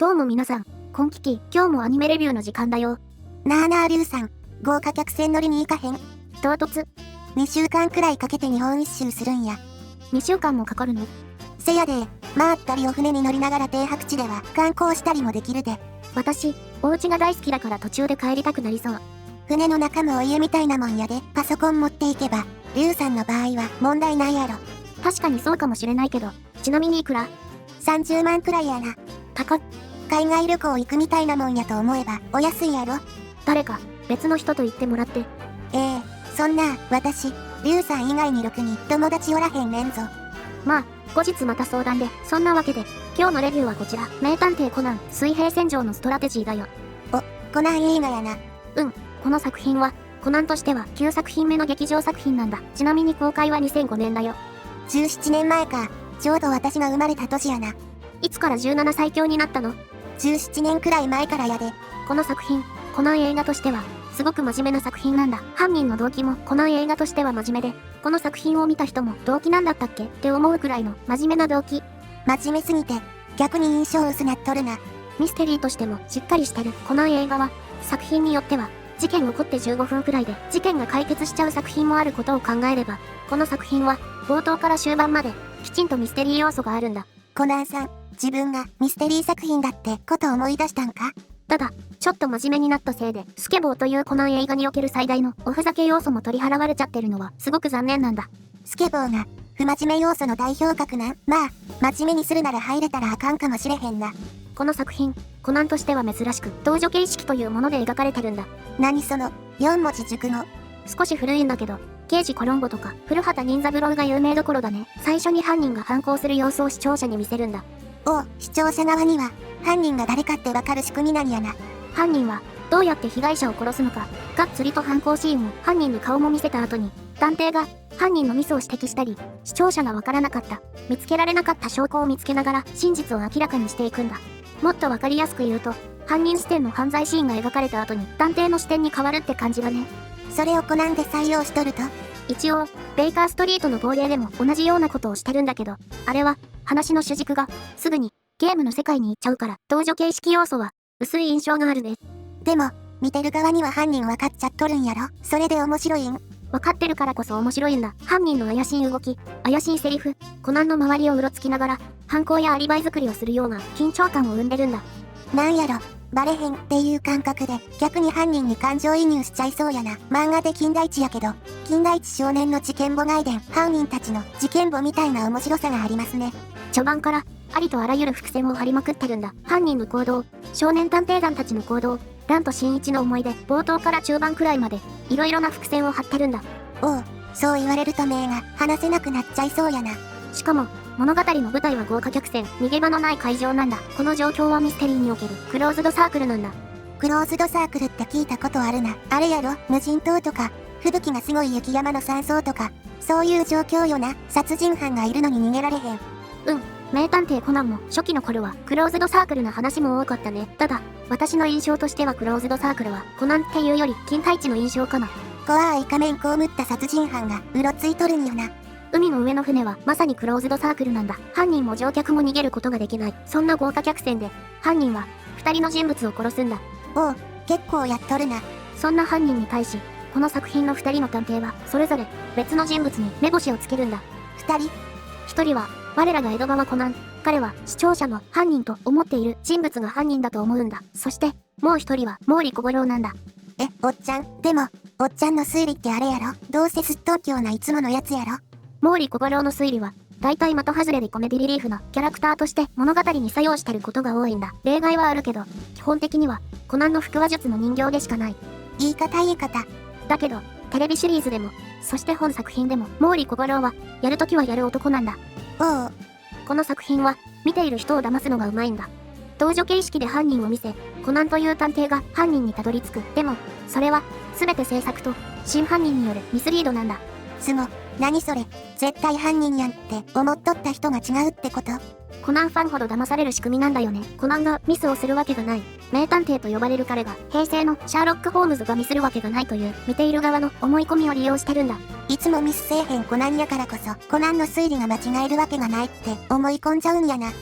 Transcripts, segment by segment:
どうも皆さん、こんきき、今日もアニメレビューの時間だよ。なあなあリュウさん、豪華客船乗りに行かへん？唐突。2週間くらいかけて日本一周するんや。2週間もかかるの？せやで、回ったりお船に乗りながら停泊地では観光したりもできるで。私、お家が大好きだから途中で帰りたくなりそう。船の中もお家みたいなもんやで、パソコン持っていけば、リュウさんの場合は問題ないやろ。確かにそうかもしれないけど、ちなみにいくら？30万くらいやな。高っ。海外旅行行くみたいなもんやと思えば、お安いやろ。誰か、別の人と言ってもらって。そんな、私、リュウさん以外にろくに友達おらへんねんぞ。まあ、後日また相談で、そんなわけで、今日のレビューはこちら、名探偵コナン、水平線上のストラテジーだよ。コナン映画やな。この作品は、コナンとしては9作品目の劇場作品なんだ。ちなみに公開は2005年だよ。17年前か。ちょうど私が生まれた年やな。いつから17最強になったの？17年くらい前からやで。この作品、コナン映画としては、すごく真面目な作品なんだ。犯人の動機もコナン映画としては真面目で、この作品を見た人も動機なんだったっけって思うくらいの真面目な動機。真面目すぎて、逆に印象薄なっとるな。ミステリーとしてもしっかりしてるコナン映画は、作品によっては、事件起こって15分くらいで事件が解決しちゃう作品もあることを考えれば、この作品は冒頭から終盤まできちんとミステリー要素があるんだ。コナンさん、自分がミステリー作品だってこと思い出したんか？ただ、ちょっと真面目になったせいで、スケボーというコナン映画における最大のおふざけ要素も取り払われちゃってるのはすごく残念なんだ。スケボーが不真面目要素の代表格なん？まあ、真面目にするなら入れたらあかんかもしれへんな。この作品、コナンとしては珍しく、同女形式というもので描かれてるんだ。何その、4文字熟語。少し古いんだけど、刑事コロンボとか、古畑任三郎が有名どころだね。最初に犯人が反抗する様子を視聴者に見せるんだ。視聴者側には、犯人が誰かってわかる仕組みなんやな。犯人は、どうやって被害者を殺すのか、がっつりと反抗シーンを犯人の顔も見せた後に、探偵が犯人のミスを指摘したり、視聴者がわからなかった、見つけられなかった証拠を見つけながら真実を明らかにしていくんだ。もっとわかりやすく言うと、犯人視点の犯罪シーンが描かれた後に探偵の視点に変わるって感じだね。それをコナンで採用しとると？一応、ベイカーストリートの亡霊でも同じようなことをしてるんだけど、あれは、話の主軸が、すぐに、ゲームの世界に行っちゃうから、同女形式要素は、薄い印象があるね。でも、見てる側には犯人分かっちゃっとるんやろ？それで面白いん？分かってるからこそ面白いんだ。犯人の怪しい動き、怪しいセリフ、コナンの周りをうろつきながら、犯行やアリバイ作りをするような緊張感を生んでるんだ。なんやろ、バレへんっていう感覚で、逆に犯人に感情移入しちゃいそうやな。漫画で金田一やけど、金田一少年の事件簿外伝、犯人たちの事件簿みたいな面白さがありますね。序盤から、ありとあらゆる伏線を張りまくってるんだ。犯人の行動、少年探偵団たちの行動、蘭と新一の思い出、冒頭から中盤くらいまで、いろいろな伏線を張ってるんだ。そう言われると目が離せなくなっちゃいそうやな。しかも、物語の舞台は豪華客船、逃げ場のない海上なんだ。この状況はミステリーにおけるクローズドサークルなんだ。クローズドサークルって聞いたことあるな。あれやろ、無人島とか、吹雪がすごい雪山の山荘とか、そういう状況よな。殺人犯がいるのに逃げられへん。名探偵コナンも初期の頃はクローズドサークルの話も多かったね。ただ、私の印象としてはクローズドサークルはコナンっていうより金田一の印象かな。怖い仮面被った殺人犯がうろついとるんよな。海の上の船はまさにクローズドサークルなんだ。犯人も乗客も逃げることができない。そんな豪華客船で、犯人は2人の人物を殺すんだ。結構やっとるな。そんな犯人に対し、この作品の2人の探偵は、それぞれ別の人物に目星をつけるんだ。2人1人は、我らが江戸川コナン。彼は視聴者の犯人と思っている人物が犯人だと思うんだ。そして、もう1人は毛利小五郎なんだ。おっちゃん。でも、おっちゃんの推理ってあれやろ？どうせすっとんきょうないつものやつやろ？毛利小五郎の推理は、大体的外れでコメディリリーフなキャラクターとして物語に作用してることが多いんだ。例外はあるけど、基本的には、コナンの腹話術の人形でしかない。言い方。だけど、テレビシリーズでも、そして本作品でも、毛利小五郎は、やるときはやる男なんだ。この作品は、見ている人を騙すのがうまいんだ。同女形式で犯人を見せ、コナンという探偵が犯人にたどり着く。でも、それは、すべて制作と、真犯人によるミスリードなんだ。何それ、絶対犯人やんって思っとった人が違うってこと？コナンファンほど騙される仕組みなんだよね。コナンがミスをするわけがない。名探偵と呼ばれる彼が、平成のシャーロック・ホームズがミスるわけがないという、見ている側の思い込みを利用してるんだ。いつもミスせえへんコナンやからこそ、コナンの推理が間違えるわけがないって思い込んじゃうんやな。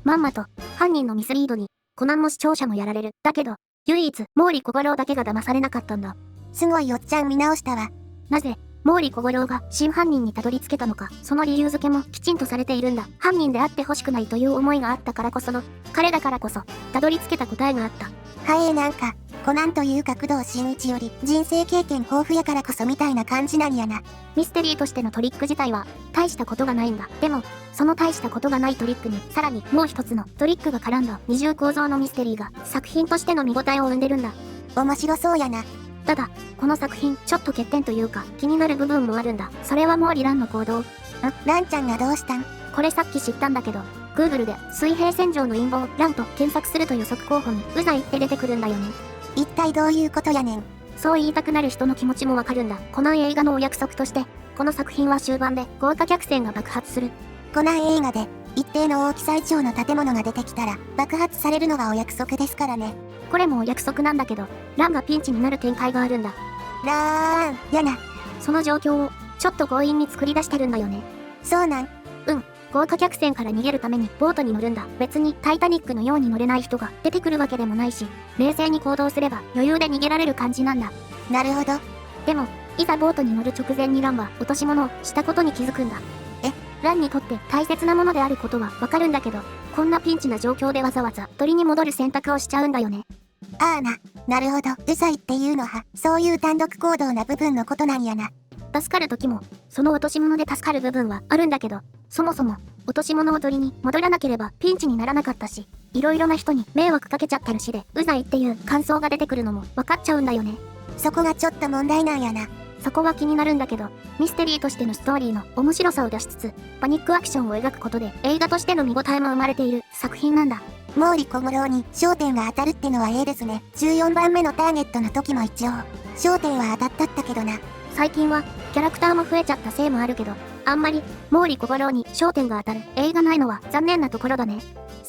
まんまと、犯人のミスリードに、コナンも視聴者もやられる。だけど、唯一、毛利小五郎だけが騙されなかったんだ。すごいおっちゃん見直したわ。なぜ、毛利小五郎が真犯人にたどり着けたのか、その理由付けもきちんとされているんだ。犯人であってほしくないという思いがあったからこその、彼だからこそ、たどり着けた答えがあった。なんか、コナンというか工藤新一より人生経験豊富やからこそみたいな感じなんやな。ミステリーとしてのトリック自体は、大したことがないんだ。でも、その大したことがないトリックに、さらにもう一つのトリックが絡んだ二重構造のミステリーが、作品としての見応えを生んでるんだ。面白そうやな。ただ、この作品、ちょっと欠点というか、気になる部分もあるんだ。それは毛利蘭の行動。ランちゃんがどうしたん？これさっき知ったんだけど、Google で水平線上の陰謀、蘭と検索すると予測候補に、うざいって出てくるんだよね。一体どういうことやねん。そう言いたくなる人の気持ちもわかるんだ。コナン映画のお約束として、この作品は終盤で豪華客船が爆発する。コナン映画で、一定の大きさ以上の建物が出てきたら、爆発されるのがお約束ですからね。これもお約束なんだけど、蘭がピンチになる展開があるんだ。ラーン、やな。その状況を、ちょっと強引に作り出してるんだよね。そうなん？豪華客船から逃げるためにボートに乗るんだ。別にタイタニックのように乗れない人が出てくるわけでもないし、冷静に行動すれば余裕で逃げられる感じなんだ。なるほど。でも、いざボートに乗る直前に蘭は落とし物をしたことに気づくんだ。蘭にとって大切なものであることはわかるんだけど、こんなピンチな状況でわざわざ鳥に戻る選択をしちゃうんだよね。なるほど。うざいっていうのは、そういう単独行動な部分のことなんやな。助かる時も、その落とし物で助かる部分はあるんだけど、そもそも、落とし物を取りに戻らなければピンチにならなかったし、いろいろな人に迷惑かけちゃったるしで、うざいっていう感想が出てくるのも分かっちゃうんだよね。そこがちょっと問題なんやな。そこは気になるんだけど、ミステリーとしてのストーリーの面白さを出しつつ、パニックアクションを描くことで映画としての見応えも生まれている作品なんだ。毛利小五郎に焦点が当たるってのはですね。14番目のターゲットの時も一応、焦点は当たったけどな。最近は、キャラクターも増えちゃったせいもあるけど、あんまり、毛利小五郎に焦点が当たる映画ないのは残念なところだね。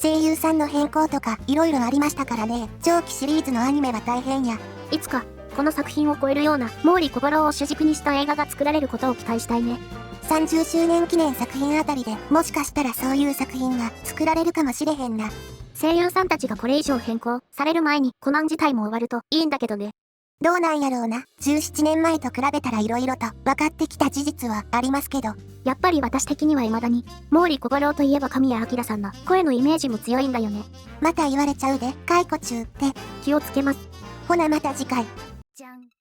声優さんの変更とか色々ありましたからね。長期シリーズのアニメは大変や。いつか、この作品を超えるような毛利小五郎を主軸にした映画が作られることを期待したいね。30周年記念作品あたりでもしかしたらそういう作品が作られるかもしれへんな。声優さんたちがこれ以上変更される前にコナン自体も終わるといいんだけどね。どうなんやろうな。17年前と比べたら色々と分かってきた事実はありますけど。やっぱり私的には未だに、毛利小五郎といえば神谷明さんの声のイメージも強いんだよね。また言われちゃうで、解雇中って。気をつけます。ほなまた次回。じゃん。